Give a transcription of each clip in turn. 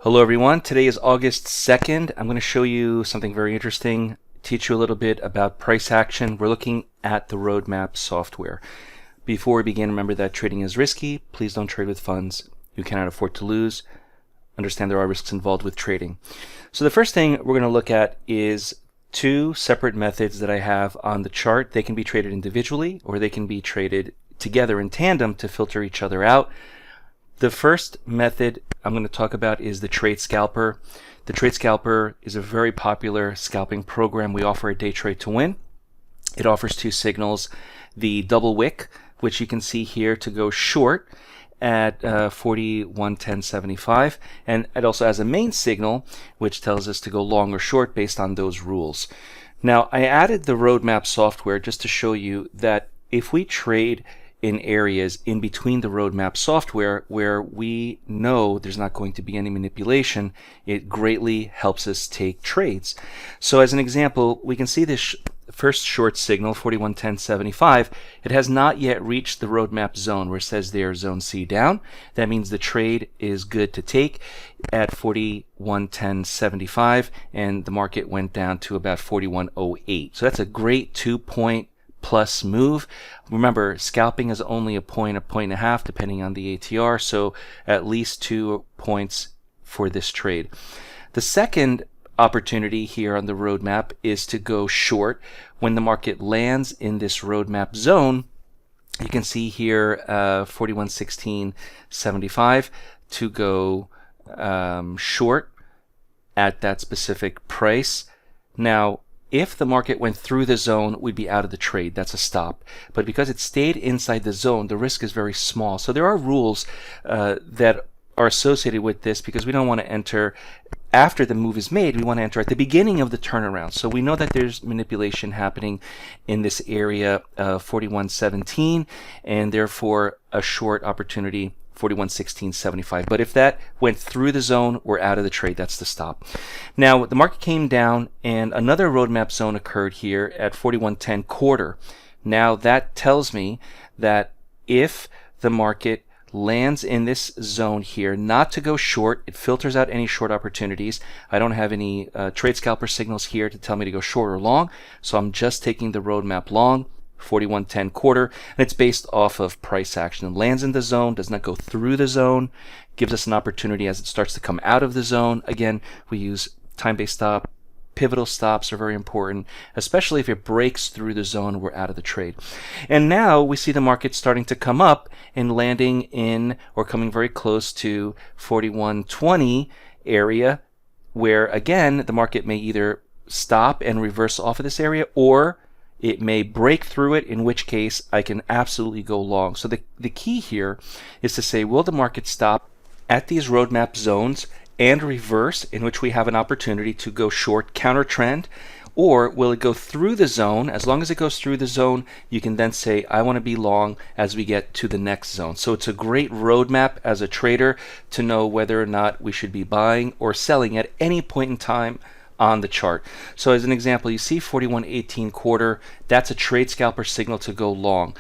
Hello everyone, today is August 2nd. I'm going to show you something very interesting, teach you a little bit about price action. We're looking at the roadmap software. Before we begin, remember that trading is risky. Please don't trade with funds you cannot afford to lose. Understand there are risks involved with trading. So the first thing we're going to look at is two separate methods that I have on the chart. They can be traded individually or they can be traded together in tandem to filter each other out. The first method I'm going to talk about is the Trade Scalper. The Trade Scalper is a very popular scalping program we offer at DayTradeToWin. It offers two signals, the double wick, which you can see here to go short at 41.1075, and it also has a main signal which tells us to go long or short based on those rules. Now, I added the roadmap software just to show you that if we trade in areas in between the roadmap software where we know there's not going to be any manipulation, it greatly helps us take trades. So as an example, we can see this first short signal, 41.1075. It has not yet reached the roadmap zone where it says there zone C down. That means the trade is good to take at 41.1075, and the market went down to about 41.08. So that's a great 2-point plus move. Remember, scalping is only a point and a half depending on the ATR, so at least 2 points for this trade. The second opportunity here on the roadmap is to go short when the market lands in this roadmap zone. You can see here 41.1675 to go short at that specific price. Now, if the market went through the zone, we'd be out of the trade. That's a stop. But because it stayed inside the zone, the risk is very small. So there are rules that are associated with this because we don't want to enter after the move is made. We want to enter at the beginning of the turnaround. So we know that there's manipulation happening in this area of 41.17, and therefore a short opportunity 41.1675. But if that went through the zone, we're out of the trade. That's the stop. Now, the market came down and another roadmap zone occurred here at 41.10 quarter. Now, that tells me that if the market lands in this zone here, not to go short, it filters out any short opportunities. I don't have any trade scalper signals here to tell me to go short or long, so I'm just taking the roadmap long, 41.10 quarter, and it's based off of price action. It lands in the zone, does not go through the zone, gives us an opportunity as it starts to come out of the zone. Again, we use time-based stop. Pivotal stops are very important, especially if it breaks through the zone, we're out of the trade. And now we see the market starting to come up and landing in or coming very close to 41.20 area, where again the market may either stop and reverse off of this area, or it may break through it, in which case I can absolutely go long. So the key here is to say, will the market stop at these roadmap zones and reverse, in which we have an opportunity to go short counter trend, or will it go through the zone? As long as it goes through the zone, you can then say, I want to be long as we get to the next zone. So it's a great roadmap as a trader to know whether or not we should be buying or selling at any point in time on the chart. So as an example, you see 41.18 quarter, that's a trade scalper signal to go long.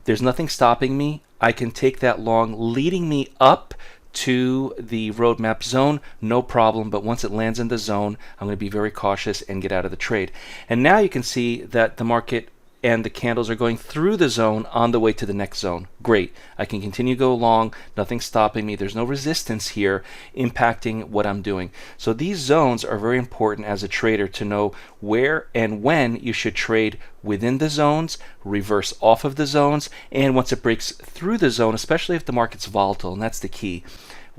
There's nothing stopping me. I can take that long, leading me up to the roadmap zone, no problem, but once it lands in the zone, I'm going to be very cautious and get out of the trade. And now you can see that the market and the candles are going through the zone on the way to the next zone. Great. I can continue to go long, nothing stopping me. There's no resistance here impacting what I'm doing. So these zones are very important as a trader to know where and when you should trade within the zones, reverse off of the zones, and once it breaks through the zone, especially if the market's volatile, and that's the key,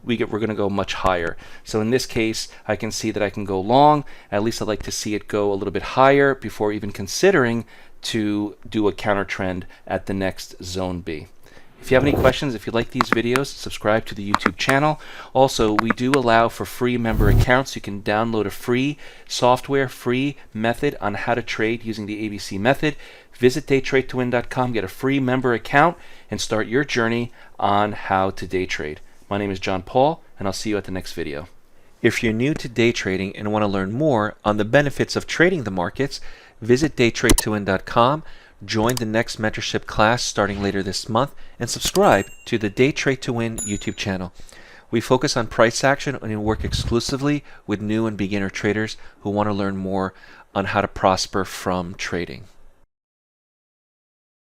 we're going to go much higher. So in this case, I can see that I can go long. At least I'd like to see it go a little bit higher before even considering to do a counter trend at the next zone B. If you have any questions, if you like these videos, subscribe to the YouTube channel. Also, we do allow for free member accounts. You can download a free software, free method on how to trade using the ABC method. Visit DayTradeToWin.com, get a free member account, and start your journey on how to day trade. My name is John Paul, and I'll see you at the next video. If you're new to day trading and want to learn more on the benefits of trading the markets, visit DayTradeToWin.com, join the next mentorship class starting later this month, and subscribe to the DayTradeToWin YouTube channel. We focus on price action and work exclusively with new and beginner traders who want to learn more on how to prosper from trading.